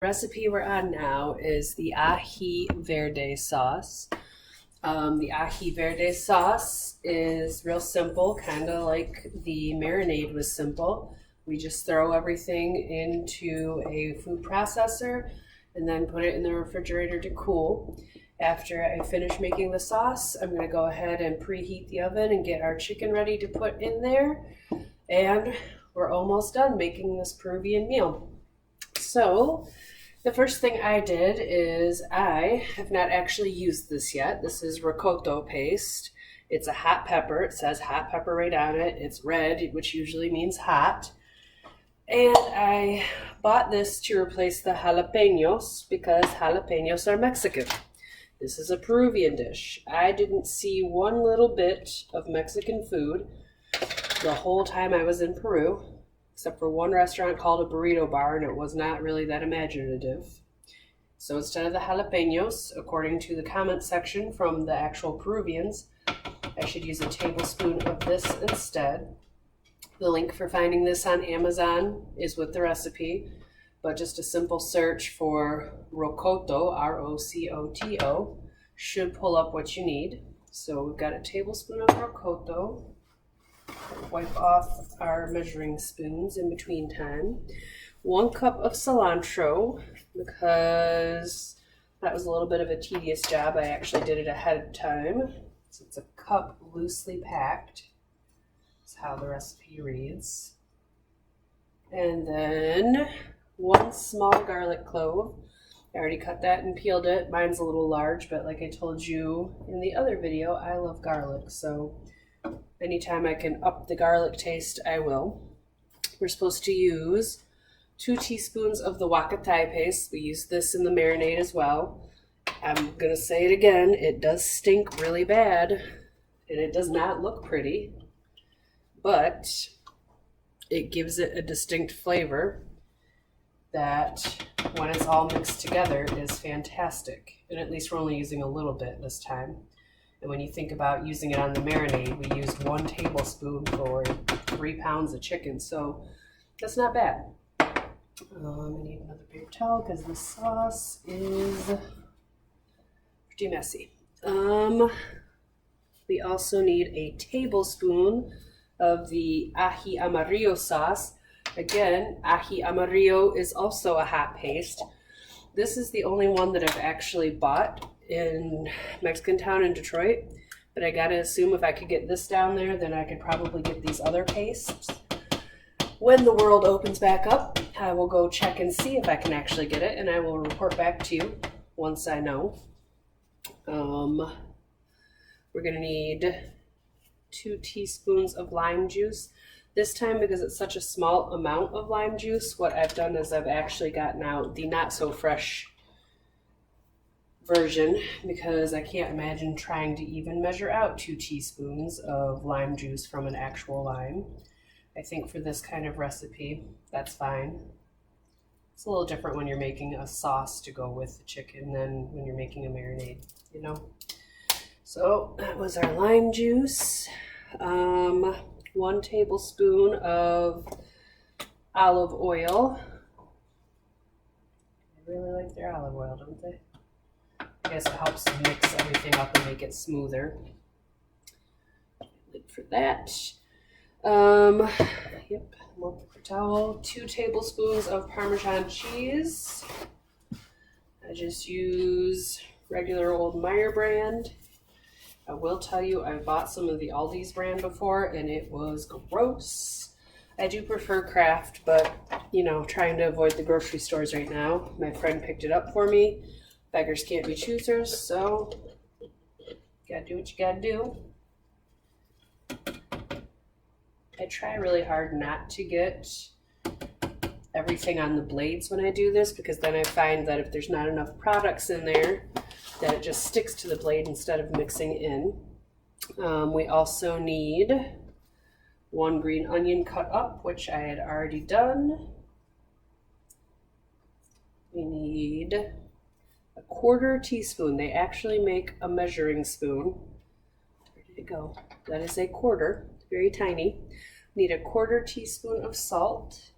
Recipe we're on now is the Ají Verde Sauce. The Ají Verde Sauce is real simple, kind of like the marinade was simple. We just throw everything into a food processor and then put it in the refrigerator to cool. After I finish making the sauce, I'm going to go ahead and preheat the oven and get our chicken ready to put in there. And we're almost done making this Peruvian meal. So the first thing I did is I have not actually used this yet. This is ricotta paste. It's a hot pepper. It says hot pepper right on it. It's red, which usually means hot. And I bought this to replace the jalapenos because jalapenos are Mexican. This is a Peruvian dish. I didn't see one little bit of Mexican food the whole time I was in Peru, except for one restaurant called a burrito bar, and it was not really that imaginative. So instead of the jalapenos, according to the comment section from the actual Peruvians, I should use a tablespoon of this instead. The link for finding this on Amazon is with the recipe, but just a simple search for rocoto, R-O-C-O-T-O, should pull up what you need. So we've got a tablespoon of rocoto. Wipe off our measuring spoons in between time. 1 cup of cilantro, because that was a little bit of a tedious job. I actually did it ahead of time. So it's a cup loosely packed. That's how the recipe reads. And then 1 small garlic clove. I already cut that and peeled it. Mine's a little large, but like I told you in the other video, I love garlic, so anytime I can up the garlic taste, I will. We're supposed to use 2 teaspoons of the huacatay paste. We use this in the marinade as well. I'm gonna say it again, it does stink really bad, and it does not look pretty, but it gives it a distinct flavor that, when it's all mixed together, is fantastic. And at least we're only using a little bit this time. And when you think about using it on the marinade, we used 1 tablespoon for 3 pounds of chicken, so that's not bad. I need another paper towel because the sauce is pretty messy. We also need a tablespoon of the ají amarillo sauce. Again, ají amarillo is also a hot paste. This is the only one that I've actually bought in Mexican Town in Detroit, but I gotta assume if I could get this down there, then I could probably get these other pastes. When the world opens back up, I will go check and see if I can actually get it, and I will report back to you once I know. We're gonna need 2 teaspoons of lime juice. This time, because it's such a small amount of lime juice, what I've done is I've actually gotten out the not so fresh version, because I can't imagine trying to even measure out 2 teaspoons of lime juice from an actual lime. I think for this kind of recipe, that's fine. It's a little different when you're making a sauce to go with the chicken than when you're making a marinade, you know? So that was our lime juice. 1 tablespoon of olive oil. They really like their olive oil, don't they? I guess it helps mix everything up and make it smoother. Lid for that. More paper towel. 2 tablespoons of Parmesan cheese. I just use regular old Meyer brand. I will tell you, I've bought some of the Aldi's brand before, and it was gross. I do prefer Kraft, but, you know, trying to avoid the grocery stores right now. My friend picked it up for me. Beggars can't be choosers, so gotta do what you gotta do. I try really hard not to get everything on the blades when I do this, because then I find that if there's not enough products in there, that it just sticks to the blade instead of mixing in. We also need 1 green onion cut up, which I had already done. We need a 1/4 teaspoon. They actually make a measuring spoon. Where did it go? That is a 1/4, very tiny. We need a 1/4 teaspoon of salt.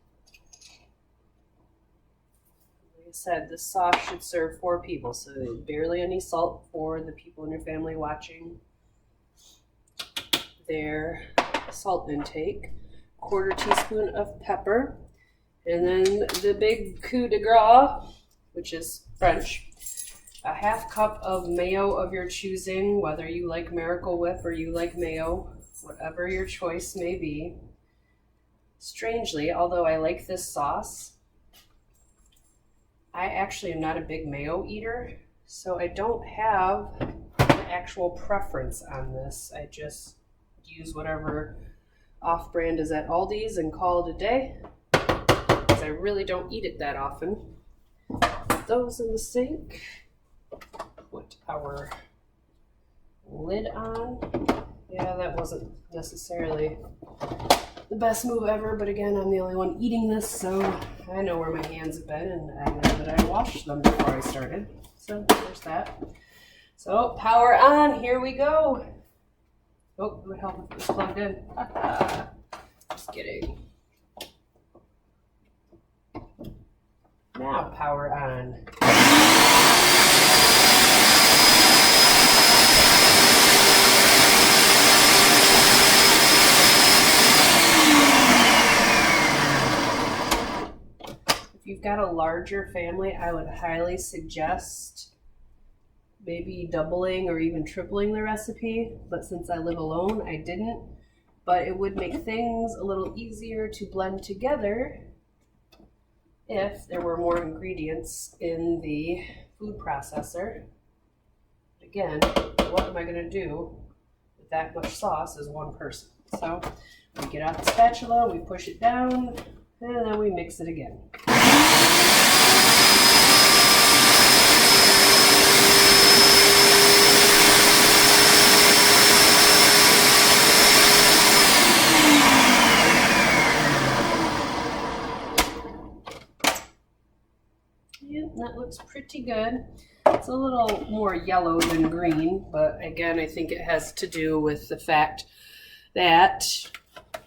it said, this sauce should serve 4 people, so barely any salt for the people in your family watching their salt intake. 1/4 teaspoon of pepper, and then the big coup de grace, which is French. A 1/2 cup of mayo of your choosing, whether you like Miracle Whip or you like mayo, whatever your choice may be. Strangely, although I like this sauce, I actually am not a big mayo eater, so I don't have an actual preference on this. I just use whatever off-brand is at Aldi's and call it a day, because I really don't eat it that often. Put those in the sink. Put our lid on. Yeah, that wasn't necessarily the best move ever, but again, I'm the only one eating this, so I know where my hands have been, and I know that I washed them before I started. So there's that. So power on, here we go. Oh, it would help if it was plugged in. Just kidding. Now power on. If you've got a larger family, I would highly suggest maybe doubling or even tripling the recipe, but since I live alone, I didn't. But it would make things a little easier to blend together if there were more ingredients in the food processor. Again, what am I going to do with that much sauce as one person? So we get out the spatula, we push it down, and then we mix it again. Yep, that looks pretty good. It's a little more yellow than green, but again, I think it has to do with the fact that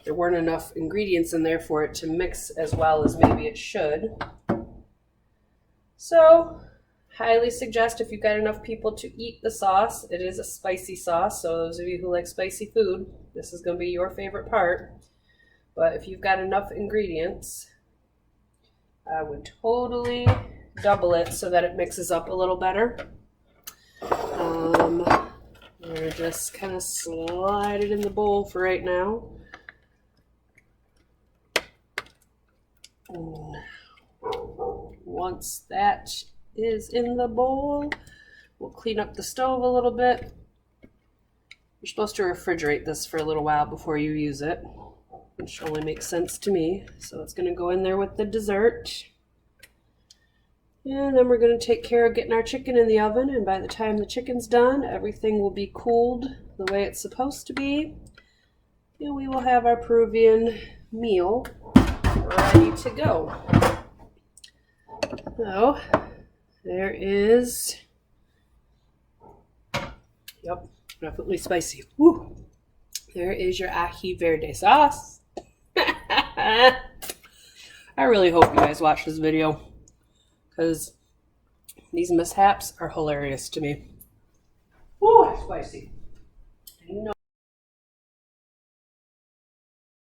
there weren't enough ingredients in there for it to mix as well as maybe it should. So, highly suggest if you've got enough people to eat the sauce. It is a spicy sauce, so those of you who like spicy food, this is going to be your favorite part. But if you've got enough ingredients, I would totally double it so that it mixes up a little better. I'm going to just kind of slide it in the bowl for right now. And once that is in the bowl, we'll clean up the stove a little bit. You're supposed to refrigerate this for a little while before you use it, which only makes sense to me. So it's going to go in there with the dessert. And then we're going to take care of getting our chicken in the oven, and by the time the chicken's done, everything will be cooled the way it's supposed to be. And we will have our Peruvian meal ready to go. So, there is, yep, definitely spicy. Woo! There is your Ají Verde Sauce. I really hope you guys watch this video, because these mishaps are hilarious to me. Ooh, spicy.